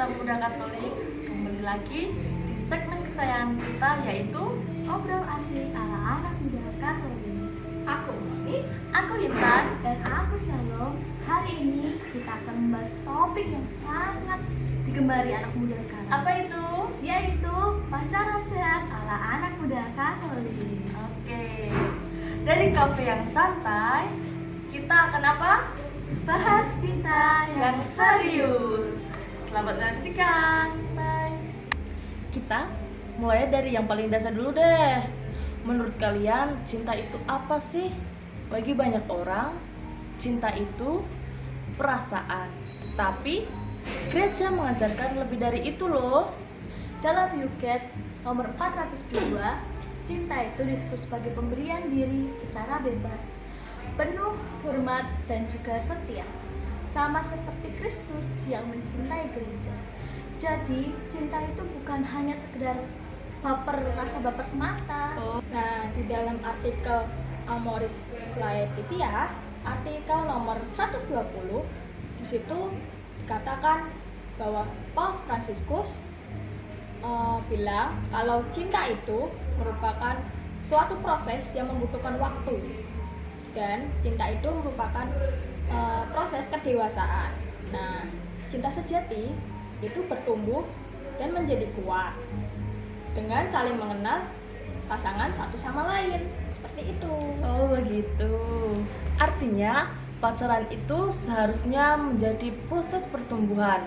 anak muda Katolik, kembali lagi di segmen kesayangan kita yaitu Obrol asik ala anak muda Katolik. Aku Mami. aku Intan. Dan aku Shalom. Hari ini kita akan membahas topik yang sangat digemari anak muda sekarang. Apa itu? Yaitu pacaran sehat ala anak muda Katolik. Oke. Dari kafe yang santai, kita akan apa? Bahas cinta Yang serius. Selamat menyaksikan. Bye. Kita mulai dari yang paling dasar dulu deh. Menurut kalian, cinta itu apa sih? Bagi banyak orang, cinta itu perasaan. Tapi gereja mengajarkan lebih dari itu loh. Dalam Yuket nomor 402, cinta itu disebut sebagai pemberian diri secara bebas, penuh hormat dan juga setia, sama seperti Kristus yang mencintai gereja. Jadi cinta itu bukan hanya sekedar rasa baper semata. Nah, di dalam artikel Amoris Laetitia, artikel nomor 120, di situ dikatakan bahwa Paus Fransiskus bilang kalau cinta itu merupakan suatu proses yang membutuhkan waktu, dan cinta itu merupakan proses kedewasaan. Nah, cinta sejati itu bertumbuh dan menjadi kuat dengan saling mengenal pasangan satu sama lain, seperti itu. Oh begitu. Artinya pacaran itu seharusnya menjadi proses pertumbuhan.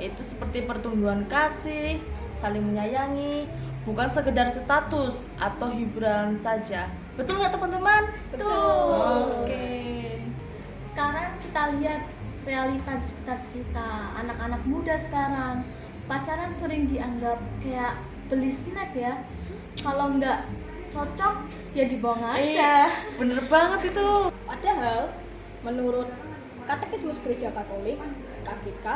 Itu seperti pertumbuhan kasih, saling menyayangi, bukan sekedar status atau hiburan saja. Betul nggak teman-teman? Betul. Oke. Sekarang kita lihat realita di sekitar kita. Anak-anak muda sekarang pacaran sering dianggap kayak beli snack ya. Kalau nggak cocok ya dibuang aja. Bener banget itu. Padahal menurut Katekismus Gereja Katolik (KGK)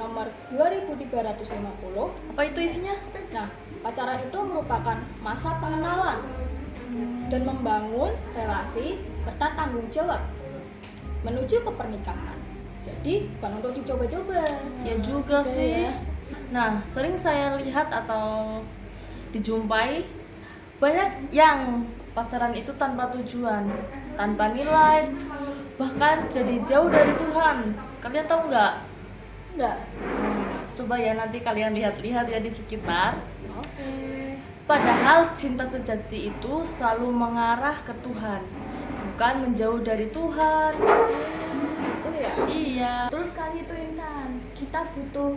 nomor 2350, Apa itu isinya? nah, pacaran itu merupakan masa pengenalan dan membangun relasi serta tanggung jawab menuju ke pernikahan. Jadi bukan untuk dicoba-coba. Ya juga sih. ya. Nah, sering saya lihat atau dijumpai banyak yang pacaran itu tanpa tujuan, tanpa nilai, bahkan jadi jauh dari Tuhan. Kalian tahu nggak? Nggak. Coba ya nanti kalian lihat-lihat ya di sekitar. Oke. Padahal cinta sejati itu selalu mengarah ke Tuhan, bukan menjauh dari Tuhan. Itu ya. Iya. Terus kali itu Intan, kita butuh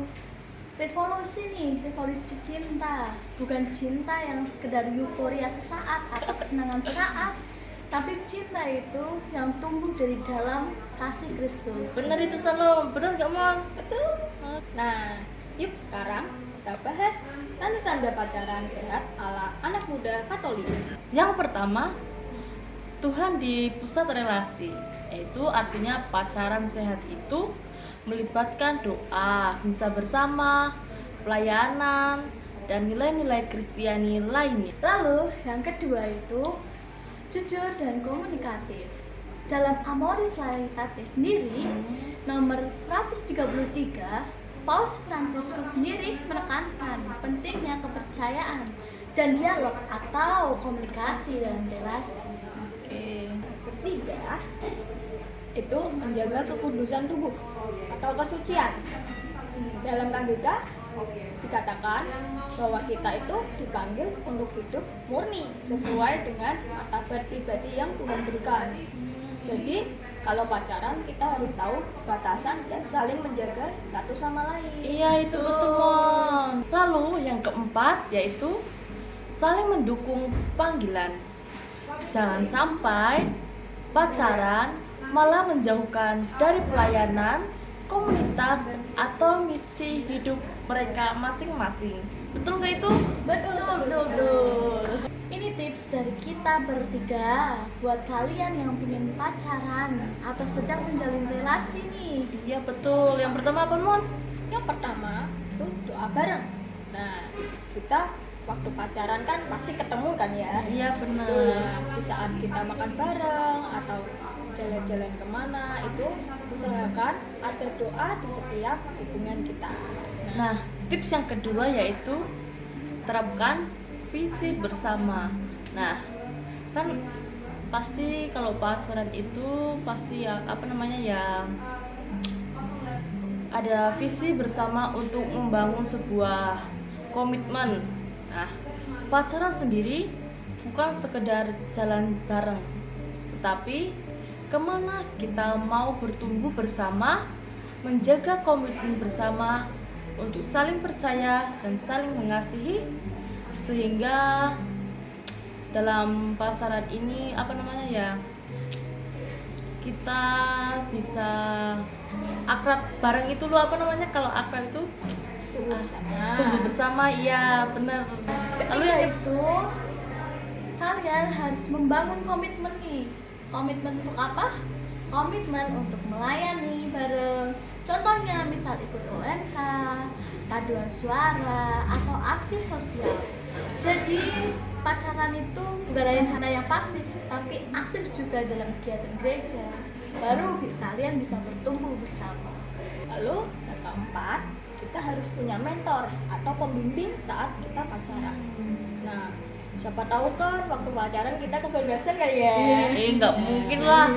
revolusi nih, revolusi cinta. Bukan cinta yang sekedar euforia sesaat atau kesenangan sesaat, tapi cinta itu yang tumbuh dari dalam kasih Kristus. Bener itu Salom, bener nggak Mon? Betul. Nah, yuk sekarang kita bahas tanda-tanda pacaran sehat ala anak muda Katolik. Yang pertama, Tuhan di pusat relasi, yaitu artinya pacaran sehat itu melibatkan doa, misa bersama, pelayanan, dan nilai-nilai Kristiani lainnya. Lalu yang kedua itu jujur dan komunikatif. Dalam Amoris Laetitia sendiri nomor 133, Paus Fransiskus sendiri menekankan pentingnya kepercayaan dan dialog atau komunikasi dalam relasi. Oke. Ketiga, itu menjaga kekudusan tubuh atau kesucian. Dalam KGK dikatakan bahwa kita itu dipanggil untuk hidup murni sesuai dengan martabat pribadi yang Tuhan berikan. Jadi kalau pacaran kita harus tahu batasan dan saling menjaga satu sama lain. Iya itu betul Mon. Lalu yang keempat yaitu saling mendukung panggilan. Jangan sampai pacaran malah menjauhkan dari pelayanan, komunitas, atau misi hidup mereka masing-masing. Betul nggak itu? Betul. Ini tips dari kita bertiga buat kalian yang ingin pacaran atau sedang menjalin relasi nih. Iya betul. Yang pertama apa Mon? Yang pertama itu doa bareng. Nah, kita waktu pacaran kan pasti ketemu kan ya. Iya benar. Nah, di saat kita makan bareng atau jalan-jalan kemana, itu usahakan ada doa di setiap hubungan kita. Nah, tips yang kedua yaitu terapkan visi bersama. Nah, kan pasti kalau pacaran itu pasti ya ada visi bersama untuk membangun sebuah komitmen. Nah, pacaran sendiri bukan sekedar jalan bareng, tetapi kemana kita mau bertumbuh bersama, menjaga komitmen bersama untuk saling percaya dan saling mengasihi, sehingga dalam pacaran ini kita bisa akrab bareng itu loh, kalau akrab itu tumbuh bersama. Iya benar. Lalu Ketika itu kalian harus membangun komitmen nih. Komitmen untuk apa? Komitmen untuk melayani bareng. Contohnya misal ikut ONK, paduan suara, atau aksi sosial. Jadi pacaran itu bukan hanya cara yang pasif, tapi aktif juga dalam kegiatan gereja. Baru kalian bisa bertumbuh bersama. Lalu yang keempat, kita harus punya mentor atau pembimbing saat kita pacaran. Nah, siapa tahu kan waktu pacaran kita kebablasan kali ya. Nggak mungkin lah.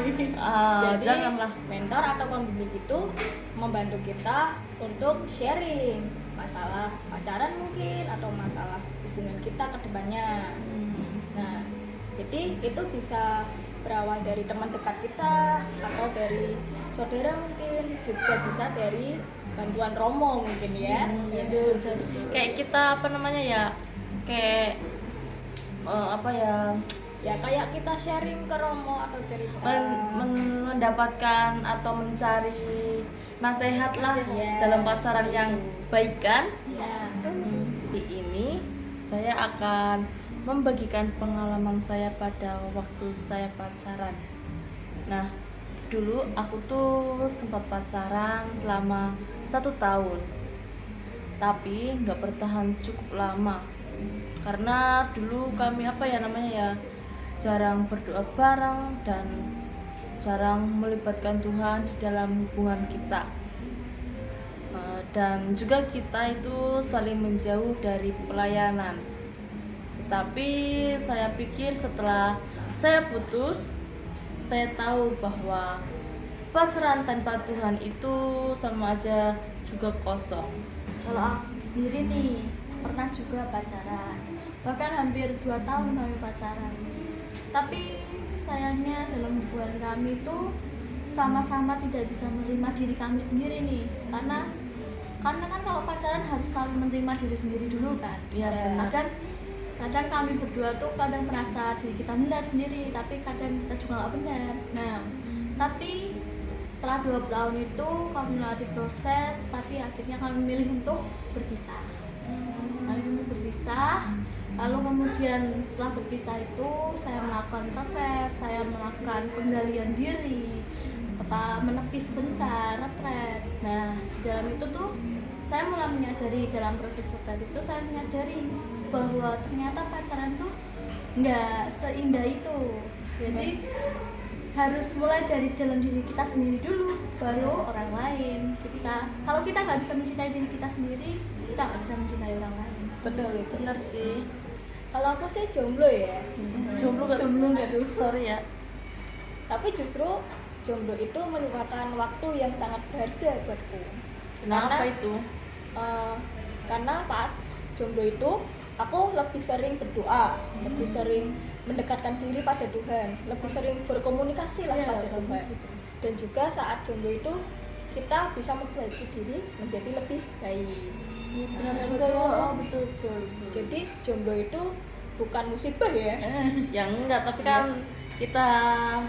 Jadi Janganlah. mentor atau pembimbing itu membantu kita untuk sharing masalah pacaran mungkin atau masalah hubungan kita ke depannya. Nah, jadi itu bisa berawal dari teman dekat kita atau dari saudara, mungkin juga bisa dari bantuan romo mungkin ya. Kayak kita kayak Ya kayak kita sharing ke romo atau cerita. mendapatkan atau mencari nasihat lah Iya. dalam pacaran yang baik kan. Ya. Di ini saya akan membagikan pengalaman saya pada waktu saya pacaran. Nah, dulu aku tuh sempat pacaran selama 1 tahun, tapi nggak bertahan cukup lama karena dulu kami jarang berdoa bareng dan jarang melibatkan Tuhan di dalam hubungan kita. Dan juga kita itu saling menjauh dari pelayanan. Tetapi saya pikir setelah saya putus, saya tahu bahwa pacaran tanpa Tuhan itu sama aja juga kosong. Kalau aku sendiri nih pernah juga pacaran, bahkan hampir 2 tahun kami pacaran. Tapi sayangnya dalam hubungan kami itu sama-sama tidak bisa menerima diri kami sendiri nih, karena kan kalau pacaran harus saling menerima diri sendiri dulu kan. Iya, benar. Kadang kami berdua tuh kadang merasa diri kita benar sendiri, tapi kadang kita juga nggak benar. Nah, tapi setelah 20 tahun itu kami melalui proses, tapi akhirnya kami memilih untuk berpisah. Lalu kemudian setelah berpisah itu saya melakukan retret, saya melakukan penggalian diri, menepi sebentar, retret. Nah, di dalam itu tuh saya mulai menyadari, dalam proses retret itu saya menyadari bahwa ternyata pacaran tuh nggak seindah itu. Jadi harus mulai dari dalam diri kita sendiri dulu, baru orang lain. Kalau kita nggak bisa mencintai diri kita sendiri, kita nggak bisa mencintai orang lain. Betul itu. Benar sih. Kalau aku sih jomblo ya. Jomblo nggak tuh? Sorry ya. Tapi justru jomblo itu merupakan waktu yang sangat berharga buatku. Kenapa itu? Karena pas jomblo itu aku lebih sering berdoa, lebih sering mendekatkan diri pada Tuhan, lebih sering berkomunikasi lah pada Tuhan. Dan juga saat jomblo itu kita bisa memperbaiki diri menjadi lebih baik. Betul. Jadi jomblo itu bukan musibah ya. Ya enggak, tapi kan kita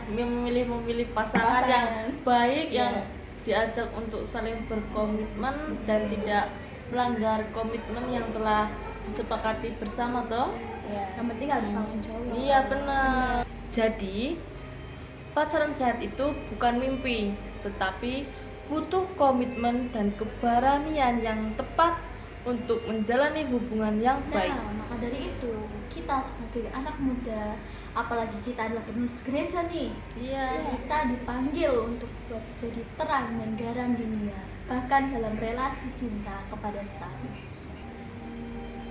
memilih pasangan yang baik, yang diajak untuk saling berkomitmen dan tidak melanggar komitmen yang telah disepakati bersama toh. Yang penting harus tanggung jawab. Iya benar. Jadi pacaran sehat itu bukan mimpi, tetapi butuh komitmen dan keberanian yang tepat untuk menjalani hubungan yang baik. Nah, maka dari itu, kita sebagai anak muda, apalagi kita adalah penerus gereja nih, Iya. kita dipanggil untuk buat jadi terang dan garam dunia, bahkan dalam relasi cinta kepada sesama.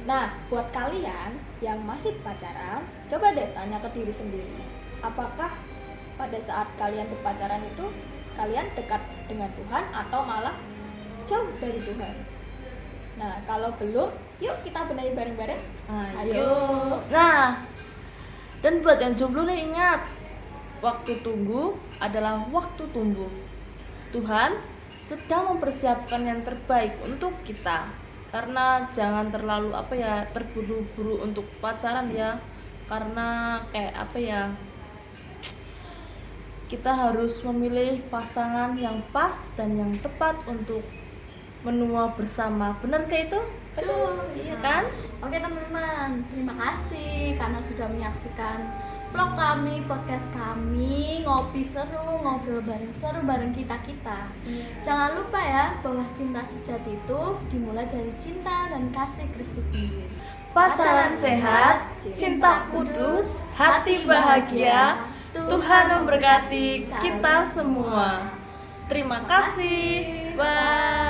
Nah, buat kalian yang masih pacaran, coba deh tanya ke diri sendiri. Apakah pada saat kalian berpacaran itu, kalian dekat dengan Tuhan atau malah jauh dari Tuhan? Nah, kalau belum, yuk kita benahi bareng-bareng. Ayo. Nah, dan buat yang jomblo nih ingat, waktu tunggu adalah waktu tumbuh. Tuhan sedang mempersiapkan yang terbaik untuk kita. Karena jangan terlalu terburu-buru untuk pacaran ya. Karena kita harus memilih pasangan yang pas dan yang tepat untuk menua bersama. Benar kayak itu? Betul. Iya kan? Oke teman-teman, terima kasih karena sudah menyaksikan vlog kami, podcast kami, ngopi seru, ngobrol bareng seru bareng kita-kita. Jangan lupa ya bahwa cinta sejati itu dimulai dari cinta dan kasih Kristus sendiri. Pacaran sehat, cinta kudus, hati bahagia. Tuhan memberkati kita semua. Terima kasih. Bye.